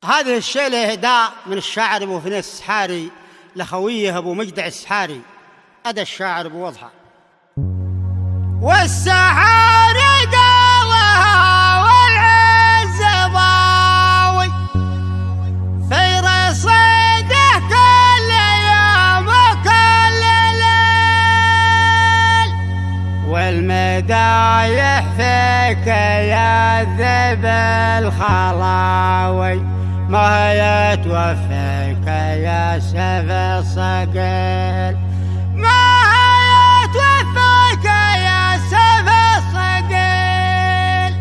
هذه الشيلة إهداء من الشاعر أبو فنيس السحاري لخويه أبو مجدع السحاري. أدى الشاعر بوضحه: والسحاري قالها والعز ضاوي في رصيده كل يوم وكل ليل، والمدايح فيك يا ذب الخلاوي ما هي توفيك يا سيف الصقيل، ما هي توفيك يا سيف الصقيل.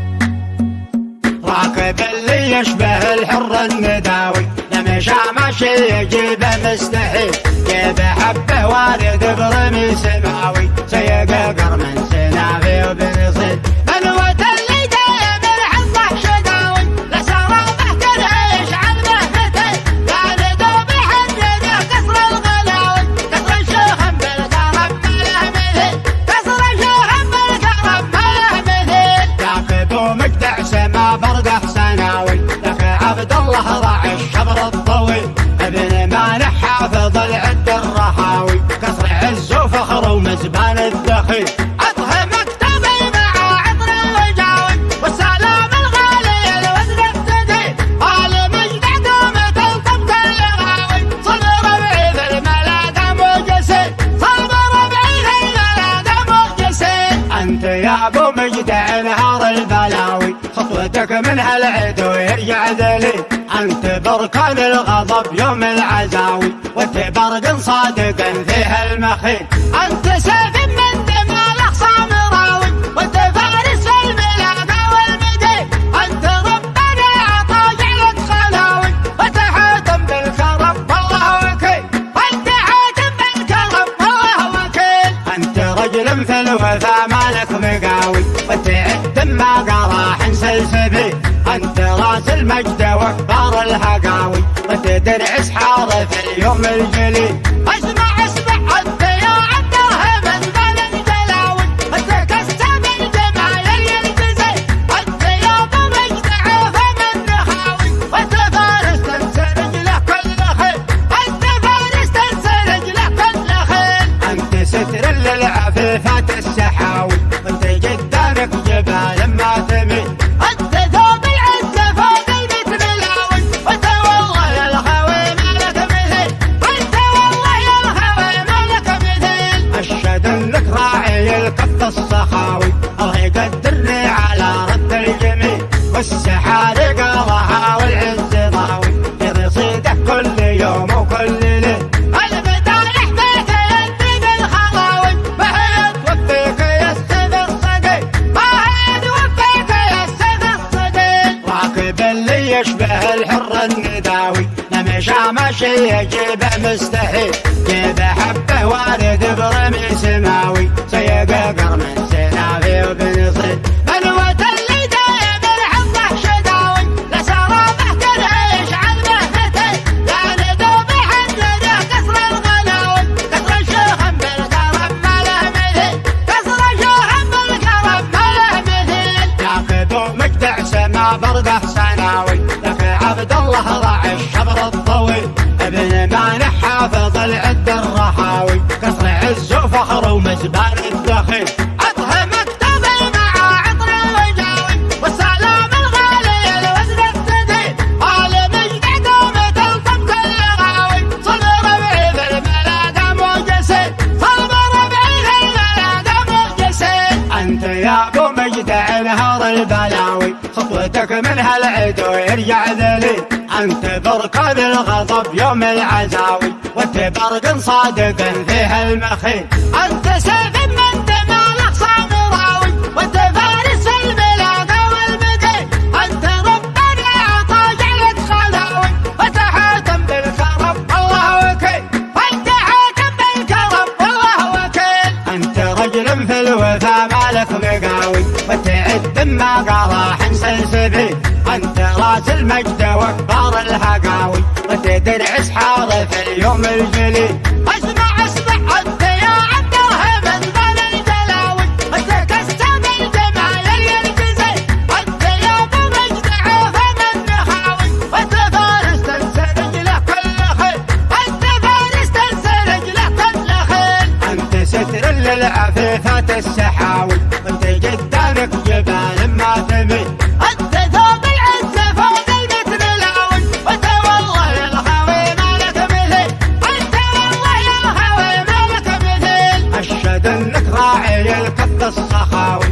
راكب اللي يشبه الحر النداوي لمشى ماشي يجيبه مستحيل، جيب حبه وارد برمي سماوي سيق قرم سنافي وبنصيد، بلوة اللي دايم الحصح شداوي لسرابه كرهيش عن مهنته، قاعد دوب يحدده كسر الغلاوي كسر الشيخ بالكرم ما له مثيل، كسر الشيخ بالكرم ما له مثيل. راكب ومجدع سما برده سناوي لك عبد الله راعي الشبر الطويل، ابن مانح حافظ العد الرحاوي كسر عز وفخر ومزبان الدخيل، عطه مكتبي مع عطر الوجاوي والسلام الغالي الوزن الثقيل، آل مجدع دومة الطب كل غاوي صدر ربعي في الملاقى موجسين، صدر ربعي في الملاقى موجسين. انت يا ابو مجدع نهار البلاوي خطوتك من هالعدو يرجع ذليل، انت بركان الغضب يوم العزاوي وانت برق صادق فيها المخيل، انت سيف من دمال اخصام راوي وانت فارس في الملاقى والمدين، انت ربنا عطا جعلك خلاوي وانت حاتم بالكرم والله وكيل، انت حاتم بالكرم والله وكيل. انت رجل في الوفا مالك مقاوي وانت عد ما قراح سلسبيل، انت راس المجد واكبر الهقاوي وانت درع اسحار في اليوم الجليل، اسمع اسمع انت يا عبده من بل الجلاوي انت كسب الجمال يلتزم، انت يا ابو مجدع فمن نخاوي وانت فارس تنسى رجله كل خيل، انت فارس تنسى رجله كل خيل. انت ستر للعفيفات السحاوي وانت قدامك جبال ما تميل، انت ثوب العزه فوق البيت ملاوي وانت والله يا الخوي مالك مثيل، انت والله يا الخوي مالك مثيل. اشهد انك راعي الكف الصخاوي الله يقدرني على رد الجميل، والسحاري قالها والعز ضاوي في رصيده كل يوم وكل ليل، المدايح بيت يدي بالخلاوي ما هي توفيك يا سيف الصقيل، ما هي توفيك يا سيف الصقيل. راكب اللي يشبه الحر النداوي لمشى ماشي يجيبه مستحيل، جيب حبه وارد برمي سماوي سيق قرم سنافي وبنصيد، بلوة اللي دايم الحصح شداوي لسرابه كرهيش عن مهنته، قاعد دوب يحدده كسر الغلاوي كسر الشيخ بالكرم ما له مثيل، كسر الشيخ بالكرم ما له مثيل. راكب ومجدع سما برده سناوي لك عبد الله راعي الشبر الطويل، ابن مانح حافظ العد الرحاوي كسر عز وفخر ومزبان الدخيل، عطه مكتبي مع عطر الوجاوي والسلام الغالي الوزن الثقيل، آل مجدع دومة الطب كل غاوي صدر ربعي في الملاقى موجسين، صدر ربعي في الملاقى موجسين. انت يا ابو مجدع نهار البلاوي خطوتك من هالعدو يرجع ذليل، انت بركان الغضب يوم العزاوي وانت برق صادق فيها المخيل، انت سيف من دمال اخصام راوي وانت فارس في الملاقى والمدين، انت ربنا عطا جعلك خلاوي وانت حاتم بالكرم والله وكيل، انت حاتم بالكرم والله وكيل. انت رجل في الوفا مالك مقاوي وانت عد ما قراح سلسبيل، انت راس المجد واكبر الهقاوي وانت درع اسحار في اليوم الجليل، اسمع اسمع انت يا عبده من بل الجلاوي انت كسب الجمال يلتزم، انت يا ابو مجدع فمن نخاوي وانت فارس السخاوي